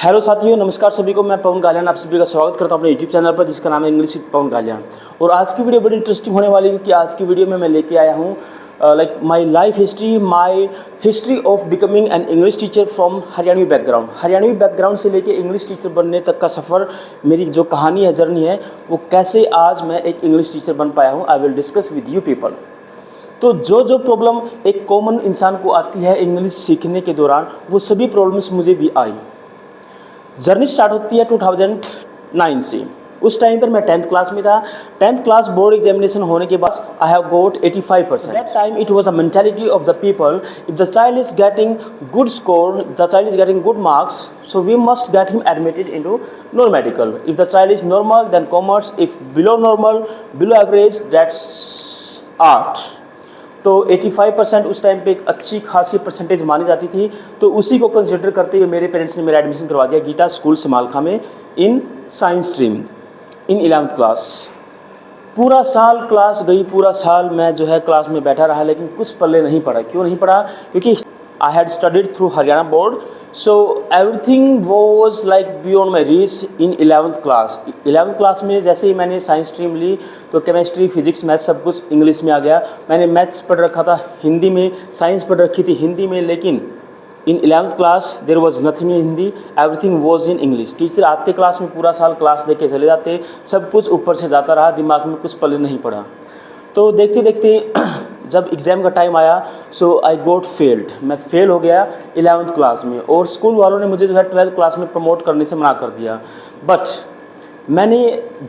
Hello साथियों, नमस्कार सभी को। मैं पवन गालियान आप सभी का स्वागत करता हूं अपने यूट्यूब चैनल पर जिसका नाम है इंग्लिश विद पवन गालियान। और आज की वीडियो बड़ी इंटरेस्टिंग होने वाली है कि आज की वीडियो में मैं लेके आया हूं like my life history, my history of becoming an English teacher from Haryanvi background. Haryanvi background से लेके इंग्लिश टीचर बनने तक का सफ़र, मेरी जो कहानी है, जर्नी है, वो कैसे आज मैं एक इंग्लिश टीचर बन पाया हूँ। I will discuss with you people. तो जो प्रॉब्लम एक कॉमन इंसान को आती है इंग्लिश सीखने के दौरान, वो सभी प्रॉब्लम्स मुझे भी आई। जर्नी स्टार्ट होती है 2009 से। उस टाइम पर मैं 10th क्लास में था। 10th क्लास बोर्ड एग्जामिनेशन होने के बाद I have got 85%। That time it was a mentality of the people, if the child is getting good score, the child is getting good marks, so we must get him admitted into non medical. If the child is normal then commerce, if below normal, below average, that's art. तो 85% उस time पे एक अच्छी खासी percentage मानी जाती थी। तो उसी को कंसिडर करते हुए मेरे पेरेंट्स ने मेरा एडमिशन करवा दिया गीता स्कूल समालखा में in science stream in 11th class. पूरा साल क्लास गई, पूरा साल मैं जो है क्लास में बैठा रहा, लेकिन कुछ पल्ले नहीं पड़ा। क्यों नहीं पड़ा? क्योंकि I had studied through Haryana board, so everything was like beyond my reach in 11th class. 11th class में जैसे ही मैंने साइंस स्ट्रीम ली तो केमिस्ट्री, फिजिक्स, मैथ्स सब कुछ इंग्लिश में आ गया। मैंने मैथ्स पढ़ रखा था हिंदी में, साइंस पढ़ रखी थी हिंदी में, लेकिन इन 11th class there was nothing in Hindi, everything was in English. Teacher आते क्लास में, पूरा साल क्लास देख के चले जाते, सब कुछ ऊपर से जाता रहा, दिमाग में कुछ पल्ले नहीं पड़ा। तो देखते देखते जब एग्ज़ाम का टाइम आया, सो आई गोट फेल्ड। मैं फेल हो गया 11th क्लास में, और स्कूल वालों ने मुझे जो है 12th क्लास में प्रमोट करने से मना कर दिया। बट मैंने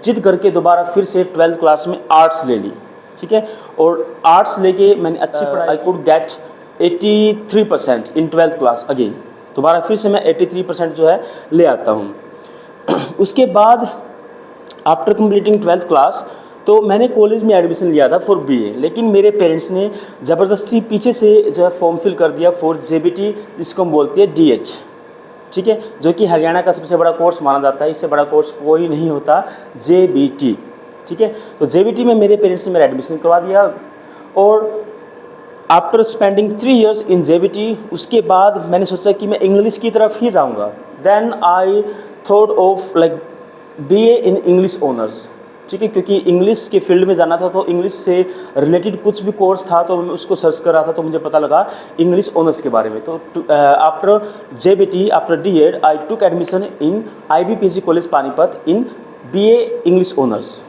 जिद करके दोबारा फिर से 12th क्लास में आर्ट्स ले ली, ठीक है। और आर्ट्स लेके मैंने अच्छी पढ़ाई, I could get 83% in 12th class again. दोबारा फिर से मैं 83% जो है ले आता हूँ। उसके बाद आफ्टर कंप्लीटिंग 12th क्लास तो मैंने कॉलेज में एडमिशन लिया था फॉर बीए, लेकिन मेरे पेरेंट्स ने ज़बरदस्ती पीछे से जो है फॉर्म फिल कर दिया फॉर जेबीटी, जिसको हम बोलते हैं डीएच, ठीक है, जो कि हरियाणा का सबसे बड़ा कोर्स माना जाता है। इससे बड़ा कोर्स कोई नहीं होता, जेबीटी, ठीक है। तो जेबीटी में मेरे पेरेंट्स ने मेरा एडमिशन करवा दिया। और आफ्टर स्पेंडिंग 3 years इन जेबीटी, उसके बाद मैंने सोचा कि मैं इंग्लिश की तरफ ही जाऊँगा। Then I thought of like BA in English honours, ठीक है, क्योंकि इंग्लिश के फील्ड में जाना था। तो इंग्लिश से रिलेटेड कुछ भी कोर्स था तो मैं उसको सर्च कर रहा था, तो मुझे पता लगा इंग्लिश ऑनर्स के बारे में। तो after JBT, after DEd, I took admission in IBPG college Panipat in BA English honours,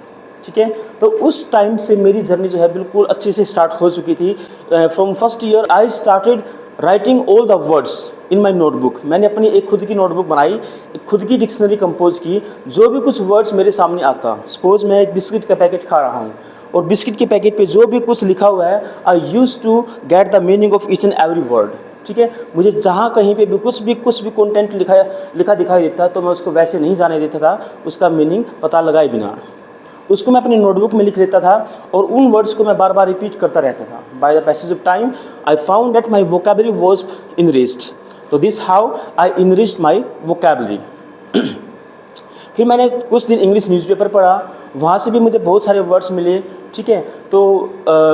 ठीक है। तो उस टाइम से मेरी जर्नी जो है बिल्कुल अच्छे से स्टार्ट हो चुकी थी। From first year I started writing all the words in my notebook. मैंने अपनी एक खुद की नोटबुक बनाई, एक खुद की डिक्शनरी कंपोज की। जो भी कुछ वर्ड्स मेरे सामने आता, सपोज मैं एक बिस्किट का पैकेट खा रहा हूँ और बिस्किट के पैकेट पे जो भी कुछ लिखा हुआ है, I used to get the meaning of each and every word, ठीक है। मुझे जहाँ कहीं पे भी कुछ भी कंटेंट लिखा दिखाई देता तो मैं उसको वैसे नहीं जाने देता था, उसका मीनिंग पता लगाए बिना उसको मैं अपनी नोटबुक में लिख लेता था, और उन वर्ड्स को मैं बार बार रिपीट करता रहता था। By the passage of time I found that my vocabulary was enriched. तो this how I enriched my vocabulary. फिर मैंने कुछ दिन इंग्लिश न्यूज़पेपर पढ़ा, वहाँ से भी मुझे बहुत सारे वर्ड्स मिले, ठीक है। तो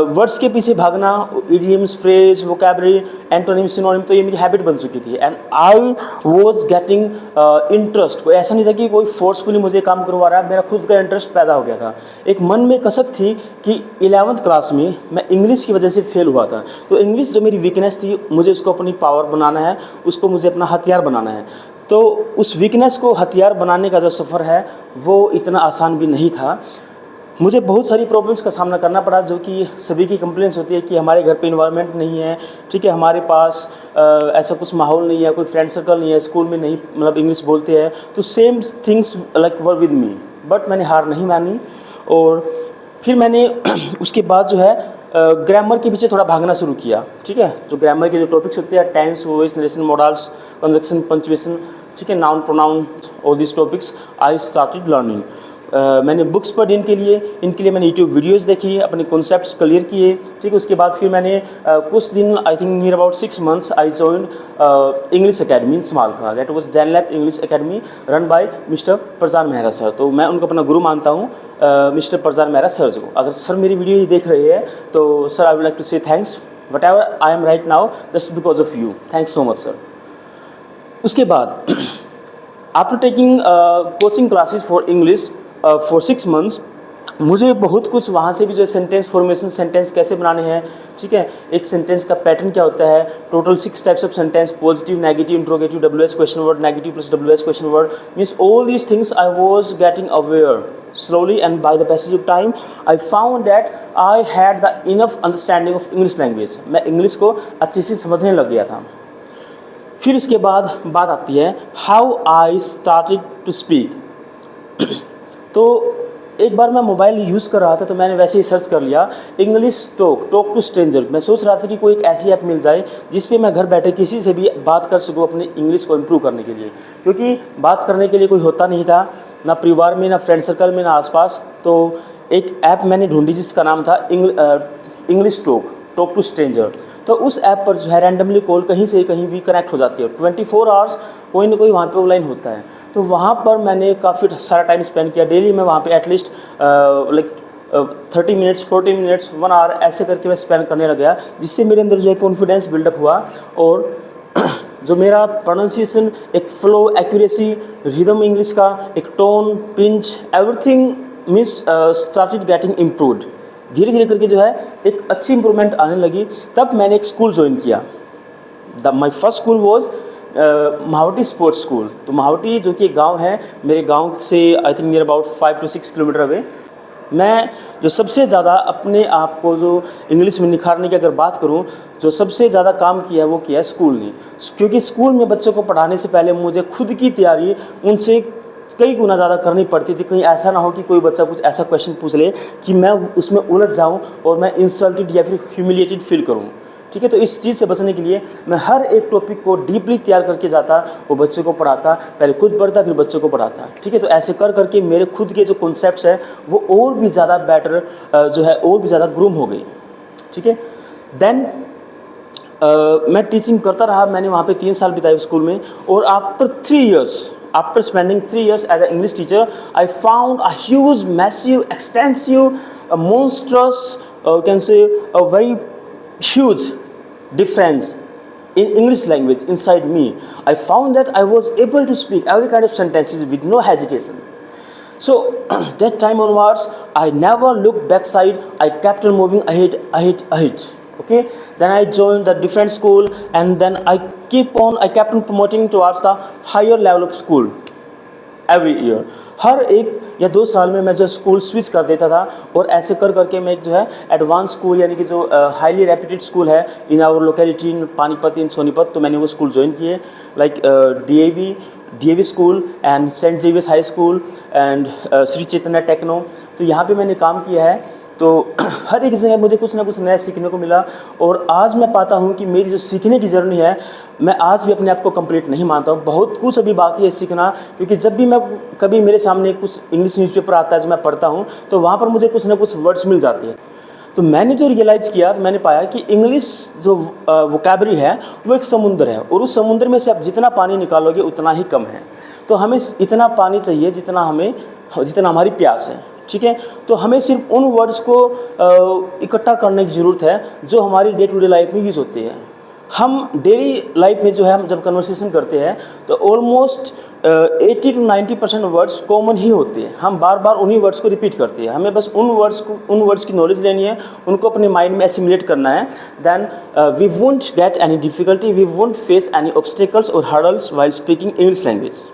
वर्ड्स के पीछे भागना, idioms, phrase, vocabulary, antonym, synonym, तो ये मेरी हैबिट बन चुकी थी। And I was getting interest. कोई ऐसा नहीं था कि कोई फोर्सफुली मुझे काम करवा रहा है, मेरा खुद का इंटरेस्ट पैदा हो गया था। एक मन में कसक थी कि 11th क्लास में मैं इंग्लिश की वजह से फेल हुआ था, तो इंग्लिश जो मेरी वीकनेस थी, मुझे उसको अपनी पावर बनाना है, उसको मुझे अपना हथियार बनाना है। तो उस वीकनेस को हथियार बनाने का जो सफ़र है वो इतना आसान भी नहीं था। मुझे बहुत सारी प्रॉब्लम्स का सामना करना पड़ा, जो कि सभी की कंप्लेंट्स होती है कि हमारे घर पे इन्वायरमेंट नहीं है, ठीक है, हमारे पास ऐसा कुछ माहौल नहीं है, कोई फ्रेंड सर्कल नहीं है, स्कूल में नहीं मतलब इंग्लिश बोलते हैं। तो same things like were with me, but मैंने हार नहीं मानी। और फिर मैंने उसके बाद जो है ग्रामर के पीछे थोड़ा भागना शुरू किया, ठीक है। जो ग्रामर के जो टॉपिक्स होते हैं, tense, voice, narration, modals, conjunction, punctuation, ठीक है, noun, pronoun, all this topics I started learning. मैंने बुक्स पढ़ी इनके लिए मैंने यूट्यूब वीडियोस देखी, अपने कॉन्सेप्ट्स क्लियर किए, ठीक है। उसके बाद फिर मैंने कुछ दिन, I think near about 6 months, I joined English academy in Samalkha. That was जैनलैब English academy run by mister Prajan Mehra sir. तो मैं उनको अपना गुरु मानता हूँ, मिस्टर प्रजान मेहरा सर को। अगर सर मेरी वीडियो ही देख रहे हैं तो sir, I would like to say thanks, whatever I am right now just because of you, thanks so much sir. उसके बाद after taking coaching classes for English for 6 months, मुझे बहुत कुछ वहाँ से भी जो सेंटेंस फॉर्मेशन, सेंटेंस कैसे बनाने हैं, ठीक है, एक सेंटेंस का पैटर्न क्या होता है, total 6 types of sentence, positive, negative, interrogative, WH question word, negative plus WH question word, means all these things I was getting aware slowly, and by the passage of time I found that I had the enough understanding of English language. मैं English को अच्छे से समझने लग गया था। फिर इसके बाद बात आती है how I started to speak. तो एक बार मैं मोबाइल यूज़ कर रहा था तो मैंने वैसे ही सर्च कर लिया इंग्लिश टॉक टू स्ट्रेंजर। मैं सोच रहा था कि कोई एक ऐसी ऐप मिल जाए जिस पे मैं घर बैठे किसी से भी बात कर सकूँ अपनी इंग्लिश को इम्प्रूव करने के लिए, क्योंकि बात करने के लिए कोई होता नहीं था, ना परिवार में, ना फ्रेंड सर्कल में, ना आसपास। तो एक ऐप मैंने ढूंढी जिसका नाम था इंग्लिश टॉक टू स्ट्रेंजर। तो उस ऐप पर जो है रैंडमली कॉल कहीं से कहीं भी कनेक्ट हो जाती है, 24 आवर्स कोई ना कोई वहाँ पे ऑनलाइन होता है। तो वहाँ पर मैंने काफ़ी सारा टाइम स्पेंड किया। डेली मैं वहाँ पे एटलीस्ट 30 मिनट्स, 40 मिनट्स, 1 आवर ऐसे करके मैं स्पेंड करने लग गया, जिससे मेरे अंदर जो है कॉन्फिडेंस बिल्डअप हुआ और जो मेरा प्रोनाउंसिएशन, एक फ्लो, एक्यूरेसी, रिदम इंग्लिश का, एक tone, pinch, everything means started getting improved. धीरे धीरे करके जो है एक अच्छी इंप्रूवमेंट आने लगी। तब मैंने एक स्कूल ज्वाइन किया। My first school was Mahavati sports school. तो महावटी जो कि एक गाँव है, मेरे गाँव से आई think near about 5 to 6 kilometre away. मैं जो सबसे ज़्यादा अपने आप को जो इंग्लिश में निखारने की अगर बात करूं, जो सबसे ज़्यादा काम किया वो किया स्कूल ने, क्योंकि स्कूल में बच्चों को पढ़ाने से पहले मुझे खुद की तैयारी उनसे कई गुना ज़्यादा करनी पड़ती थी। कहीं ऐसा ना हो कि कोई बच्चा कुछ ऐसा क्वेश्चन पूछ ले कि मैं उसमें उलझ जाऊँ और मैं इंसल्टेड या फिर ह्यूमिलिएटेड फील करूँ, ठीक है। तो इस चीज़ से बचने के लिए मैं हर एक टॉपिक को डीपली तैयार करके जाता, वो बच्चों को पढ़ाता, पहले खुद पढ़ता फिर बच्चों को पढ़ाता, ठीक है। तो ऐसे कर करके मेरे खुद के जो कॉन्सेप्ट्स हैं वो और भी ज़्यादा बेटर जो है और भी ज़्यादा ग्रूम हो गई, ठीक है। देन मैं टीचिंग करता रहा। मैंने वहाँ पे 3 साल बिताए स्कूल में, और after spending 3 years as a English teacher, I found a huge, massive, extensive, monstrous, can say a very huge difference in English language inside me. I found that I was able to speak every kind of sentences with no hesitation. So that time onwards, I never looked backside. I kept on moving ahead. Okay. Then I joined the different school, and then I kept on promoting towards the higher level of school. Every year, हर 1 या 2 साल में मैं जो school switch कर देता था, और ऐसे कर करके मैं जो है एडवांस स्कूल यानी कि जो हाईली रेप्यूटेड स्कूल है in our locality, in Panipat, in Sonipat, तो मैंने वो स्कूल ज्वाइन किए, like DAV school and saint Xavier's high school and Shri Chaitanya Techno. तो यहाँ पे मैंने काम किया है। तो हर एक जगह मुझे कुछ ना कुछ नया सीखने को मिला, और आज मैं पाता हूँ कि मेरी जो सीखने की जर्नी है, मैं आज भी अपने आप को कंप्लीट नहीं मानता हूँ। बहुत कुछ अभी बाकी है सीखना, क्योंकि जब भी मैं कभी मेरे सामने कुछ इंग्लिश न्यूज़पेपर आता है जो मैं पढ़ता हूँ, तो वहाँ पर मुझे कुछ ना कुछ वर्ड्स मिल जाती है। तो मैंने जो रियलाइज़ किया, तो मैंने पाया कि इंग्लिश जो वोकैबुलरी है वो एक समुंदर है, और उस समुंदर में से आप जितना पानी निकालोगे उतना ही कम है। तो हमें इतना पानी चाहिए जितना हमारी प्यास है, ठीक है। तो हमें सिर्फ उन वर्ड्स को इकट्ठा करने की ज़रूरत है जो हमारी डे टू डे लाइफ में यूज़ होती है। हम डेली लाइफ में जो है हम जब कन्वर्सेशन करते हैं तो ऑलमोस्ट 80 to 90% वर्ड्स कॉमन ही होते हैं। हम बार बार उन्हीं वर्ड्स को रिपीट करते हैं। हमें बस उन वर्ड्स की नॉलेज लेनी है, उनको अपने माइंड में एसिमुलेट करना है। Then we won't get any difficulty, we won't face any obstacles और hurdles while speaking English language.